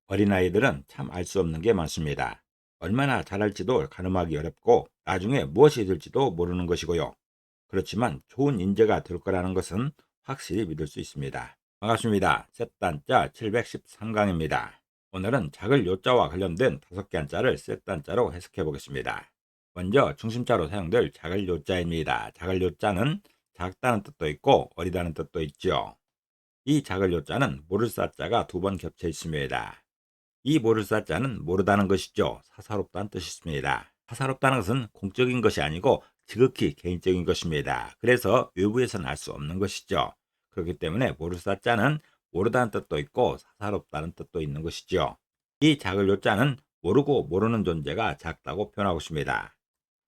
어린아이들은 참 알 수 없는 게 많습니다. 얼마나 잘할지도 가늠하기 어렵고 나중에 무엇이 될지도 모르는 것이고요. 그렇지만 좋은 인재가 될 거라는 것은 확실히 믿을 수 있습니다. 반갑습니다. 셋단자 713강입니다. 오늘은 작을 요자와 관련된 5개 한자를 셋단자로 해석해 보겠습니다. 먼저 중심자로 사용될 작을 요자입니다. 작을 요자는 작다는 뜻도 있고 어리다는 뜻도 있죠. 이 작을 요자는 모를 사자가 2번 겹쳐 있습니다. 이 모를 사자는 모르다는 것이죠. 사사롭다는 뜻이 있습니다. 사사롭다는 것은 공적인 것이 아니고 지극히 개인적인 것입니다. 그래서 외부에서는 알 수 없는 것이죠. 그렇기 때문에 모를 사자는 모르다는 뜻도 있고 사사롭다는 뜻도 있는 것이죠. 이 작을 요자는 모르고 모르는 존재가 작다고 표현하고 있습니다.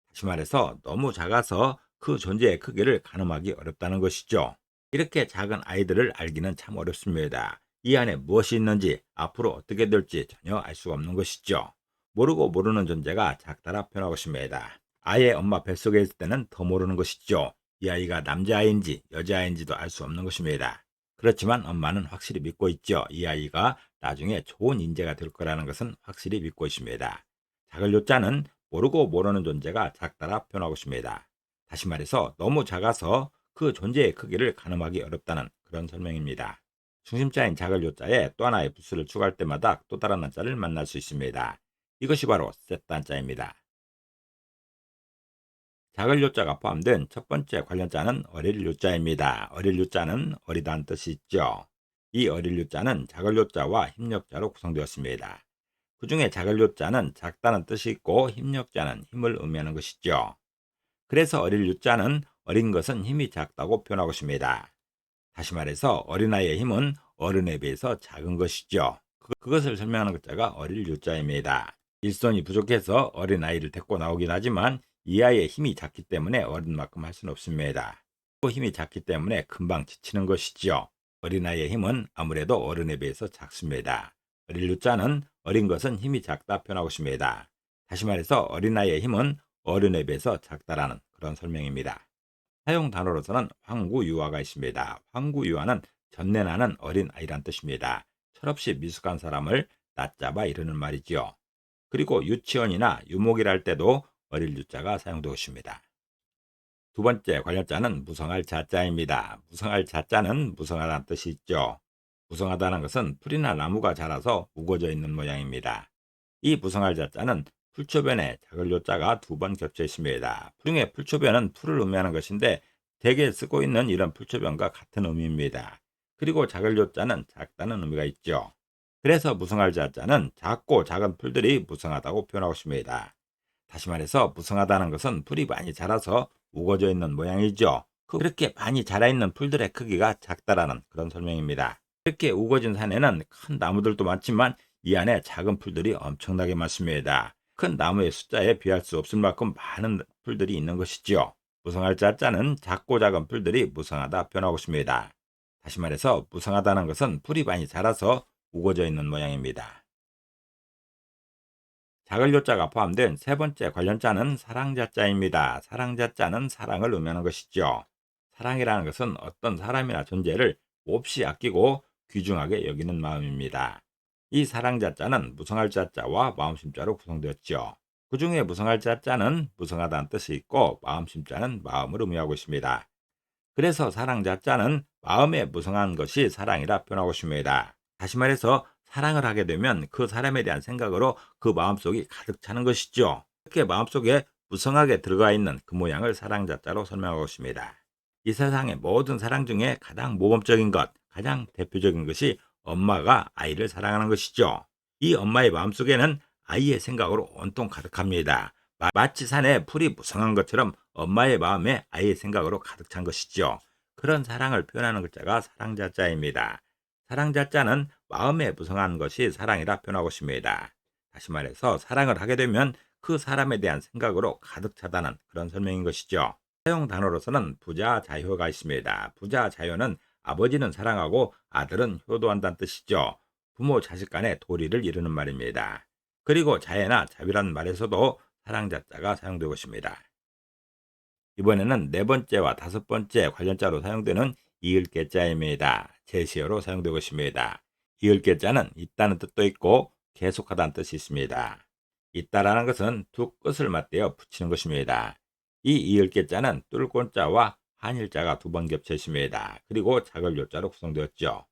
다시 말해서 너무 작아서 그 존재의 크기를 가늠하기 어렵다는 것이죠. 이렇게 작은 아이들을 알기는 참 어렵습니다. 이 안에 무엇이 있는지 앞으로 어떻게 될지 전혀 알 수가 없는 것이죠. 모르고 모르는 존재가 작다라 표현하고 있습니다. 아이의 엄마 뱃속에 있을 때는 더 모르는 것이죠. 이 아이가 남자아이인지 여자아이인지도 알 수 없는 것입니다. 그렇지만 엄마는 확실히 믿고 있죠. 이 아이가 나중에 좋은 인재가 될 거라는 것은 확실히 믿고 있습니다. 작을 요자는 모르고 모르는 존재가 작다라 표현하고 있습니다. 다시 말해서 너무 작아서 그 존재의 크기를 가늠하기 어렵다는 그런 설명입니다. 중심자인 작을 요자에 또 하나의 부수를 추가할 때마다 또 다른 한자를 만날 수 있습니다. 이것이 바로 셋단자입니다. 작을 요자가 포함된 첫 번째 관련자는 어릴 요자입니다. 어릴 요자는 어리다는 뜻이 있죠. 이 어릴 요자는 작을 요자와 힘력자로 구성되었습니다. 그 중에 작을 요자는 작다는 뜻이 있고 힘력자는 힘을 의미하는 것이죠. 그래서 어릴 요자는 어린 것은 힘이 작다고 표현하고 있습니다. 다시 말해서 어린아이의 힘은 어른에 비해서 작은 것이죠. 그것을 설명하는 글자가 어릴 요자입니다. 일손이 부족해서 어린아이를 데리고 나오긴 하지만 이 아이의 힘이 작기 때문에 어른만큼 할 수는 없습니다. 또 힘이 작기 때문에 금방 지치는 것이죠. 어린아이의 힘은 아무래도 어른에 비해서 작습니다. 어릴 요자는 어린 것은 힘이 작다 표현하고 있습니다. 다시 말해서 어린아이의 힘은 어른에 비해서 작다라는 그런 설명입니다. 사용 단어로서는 황구유아가 있습니다. 황구유아는 전내나는 어린 아이란 뜻입니다. 철없이 미숙한 사람을 낮잡아 이르는 말이지요. 그리고 유치원이나 유목이라 할 때도 어릴 유자가 사용되고 있습니다. 두 번째 관련자는 무성할 자자입니다. 무성할 자자는 무성하다는 뜻이 있죠. 무성하다는 것은 풀이나 나무가 자라서 우거져 있는 모양입니다. 이 무성할 자자는 풀초변에 작을 요자가 2번 겹쳐 있습니다. 중에 풀초변은 풀을 의미하는 것인데 대개 쓰고 있는 이런 풀초변과 같은 의미입니다. 그리고 작을 요자는 작다는 의미가 있죠. 그래서 무성할 자자는 작고 작은 풀들이 무성하다고 표현하고 있습니다. 다시 말해서 무성하다는 것은 풀이 많이 자라서 우거져 있는 모양이죠. 그렇게 많이 자라 있는 풀들의 크기가 작다라는 그런 설명입니다. 이렇게 우거진 산에는 큰 나무들도 많지만 이 안에 작은 풀들이 엄청나게 많습니다. 큰 나무의 숫자에 비할 수 없을 만큼 많은 풀들이 있는 것이지요. 무성할 자자는 작고 작은 풀들이 무성하다 표현하고 있습니다. 다시 말해서 무성하다는 것은 풀이 많이 자라서 우거져 있는 모양입니다. 작을 요자가 포함된 세 번째 관련자는 사랑자자입니다. 사랑자자는 사랑을 의미하는 것이죠. 사랑이라는 것은 어떤 사람이나 존재를 몹시 아끼고 귀중하게 여기는 마음입니다. 이 사랑자자는 무성할 자자와 마음심자로 구성되었죠. 그 중에 무성할 자자는 무성하다는 뜻이 있고 마음심자는 마음을 의미하고 있습니다. 그래서 사랑자자는 마음에 무성한 것이 사랑이라 표현하고 있습니다. 다시 말해서 사랑을 하게 되면 그 사람에 대한 생각으로 그 마음속이 가득 차는 것이죠. 이렇게 마음속에 무성하게 들어가 있는 그 모양을 사랑자자로 설명하고 있습니다. 이 세상의 모든 사랑 중에 가장 모범적인 것, 가장 대표적인 것이 엄마가 아이를 사랑하는 것이죠. 이 엄마의 마음속에는 아이의 생각으로 온통 가득합니다. 마치 산에 풀이 무성한 것처럼 엄마의 마음에 아이의 생각으로 가득 찬 것이죠. 그런 사랑을 표현하는 글자가 사랑자자입니다. 사랑자자는 마음에 무성한 것이 사랑이라 표현하고 있습니다. 다시 말해서 사랑을 하게 되면 그 사람에 대한 생각으로 가득 차다는 그런 설명인 것이죠. 사용 단어로서는 부자자효가 있습니다. 부자자효는 아버지는 사랑하고 아들은 효도한다는 뜻이죠. 부모 자식 간의 도리를 이루는 말입니다. 그리고 자애나 자비라는 말에서도 사랑자자가 사용되고 있습니다. 이번에는 네 번째와 다섯 번째 관련자로 사용되는 이을개자입니다. 제시어로 사용되고 있습니다. 이을개 자는 있다는 뜻도 있고 계속하다는 뜻이 있습니다. 있다라는 것은 두 끝을 맞대어 붙이는 것입니다. 이 이을개 자는 뚫을꼴자와 한일자가 두 번 겹쳐 있습니다. 그리고 작을 요자로 구성되었죠.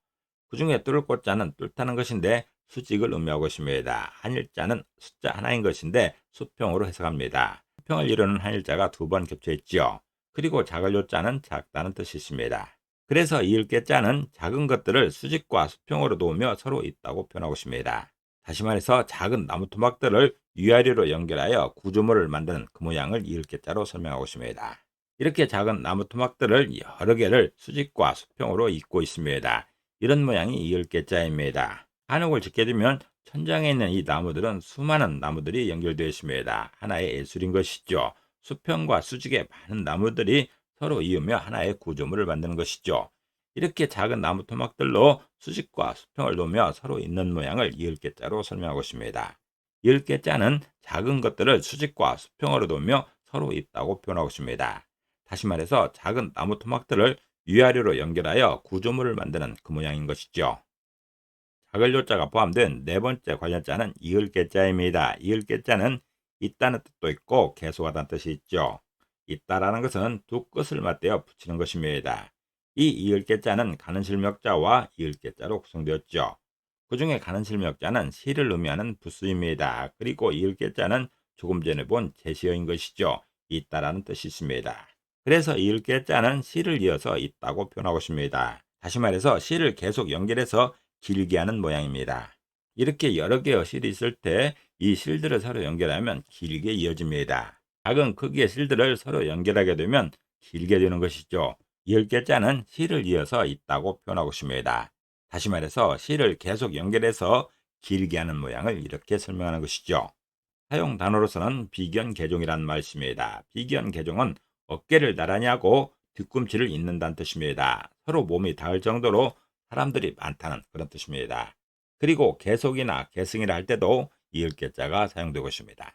그 중에 뚫을꼴자는 뚫다는 것인데 수직을 의미하고 있습니다. 한일자는 숫자 하나인 것인데 수평으로 해석합니다. 수평을 이루는 한일자가 두 번 겹쳐 있죠. 그리고 작을 요자는 작다는 뜻이 있습니다. 그래서 이을개 자는 작은 것들을 수직과 수평으로 놓으며 서로 있다고 표현하고 있습니다. 다시 말해서 작은 나무 토막들을 위아래로 연결하여 구조물을 만드는 그 모양을 이을개 자로 설명하고 있습니다. 이렇게 작은 나무 토막들을 여러 개를 수직과 수평으로 잇고 있습니다. 이런 모양이 이을개 자입니다. 한옥을 짓게 되면 천장에 있는 이 나무들은 수많은 나무들이 연결되어 있습니다. 하나의 예술인 것이죠. 수평과 수직의 많은 나무들이 서로 이으며 하나의 구조물을 만드는 것이죠. 이렇게 작은 나무 토막들로 수직과 수평을 놓으며 서로 있는 모양을 이을개자로 설명하고 있습니다. 이을개자는 작은 것들을 수직과 수평으로 놓으며 서로 있다고 표현하고 있습니다. 다시 말해서 작은 나무 토막들을 위아래로 연결하여 구조물을 만드는 그 모양인 것이죠. 작을 요자가 포함된 네 번째 관련자는 이을개자입니다. 이을개자는 있다는 뜻도 있고 계속하다는 뜻이 있죠. 있다라는 것은 두 끝을 맞대어 붙이는 것입니다. 이 이을개자는 가는 실명자와 이을개자로 구성되었죠. 그 중에 가는 실명자는 시를 의미하는 부수입니다. 그리고 이을개자는 조금 전에 본 제시어인 것이죠. 있다라는 뜻이 있습니다. 그래서 이을개자는 시를 이어서 있다고 표현하고 있습니다. 다시 말해서 시를 계속 연결해서 길게 하는 모양입니다. 이렇게 여러 개의 실이 있을 때 이 실들을 서로 연결하면 길게 이어집니다. 작은 크기의 실들을 서로 연결하게 되면 길게 되는 것이죠. 10개자는 실을 이어서 있다고 표현하고 있습니다. 다시 말해서 실을 계속 연결해서 길게 하는 모양을 이렇게 설명하는 것이죠. 사용 단어로서는 비견개종이라는 말이 있습니다. 비견개종은 어깨를 나란히 하고 뒤꿈치를 잇는다는 뜻입니다. 서로 몸이 닿을 정도로 사람들이 많다는 그런 뜻입니다. 그리고 계속이나 계승이라 할 때도 이을개자가 사용되고 있습니다.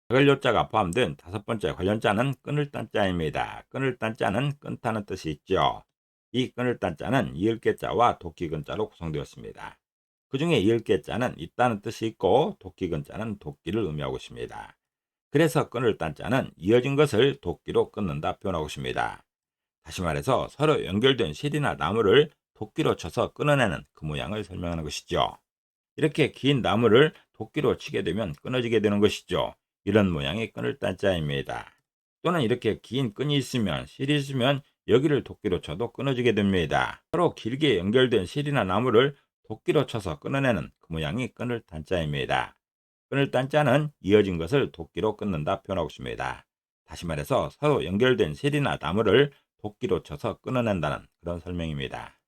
작을 요자가 포함된 다섯 번째 관련자는 끊을 딴자입니다. 끊을 딴자는 끊다는 뜻이 있죠. 이 끊을 딴자는 이을개자와 도끼근자로 구성되었습니다. 그 중에 이을개자는 있다는 뜻이 있고 도끼근자는 도끼를 의미하고 있습니다. 그래서 끊을 딴자는 이어진 것을 도끼로 끊는다 표현하고 있습니다. 다시 말해서 서로 연결된 실이나 나무를 도끼로 쳐서 끊어내는 그 모양을 설명하는 것이죠. 이렇게 긴 나무를 도끼로 치게 되면 끊어지게 되는 것이죠. 이런 모양이 끊을 딴자입니다. 또는 이렇게 긴 끈이 있으면 실이 있으면 여기를 도끼로 쳐도 끊어지게 됩니다. 서로 길게 연결된 실이나 나무를 도끼로 쳐서 끊어내는 그 모양이 끊을 딴자입니다. 끊을 딴자는 이어진 것을 도끼로 끊는다 표현하고 있습니다. 다시 말해서 서로 연결된 실이나 나무를 도끼로 쳐서 끊어낸다는 그런 설명입니다.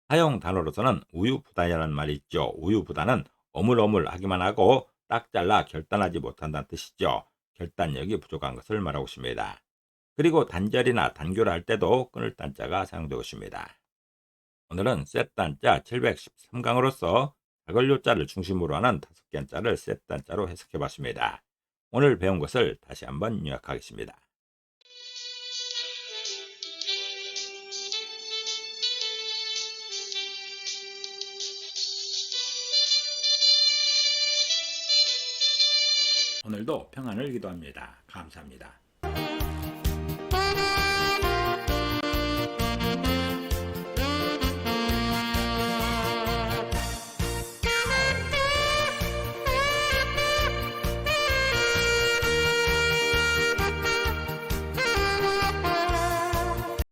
사용 단어로서는 우유부단이라는 말이 있죠. 우유부단은 어물어물하기만 하고 딱 잘라 결단하지 못한다는 뜻이죠. 결단력이 부족한 것을 말하고 있습니다. 그리고 단절이나 단교를 할 때도 끊을 단자가 사용되고 있습니다. 오늘은 셋단자 713강으로서 작을 요자를 중심으로 하는 5개 한자를 셋단자로 해석해 봤습니다. 오늘 배운 것을 다시 한번 요약하겠습니다. 오늘도 평안을 기도합니다. 감사합니다.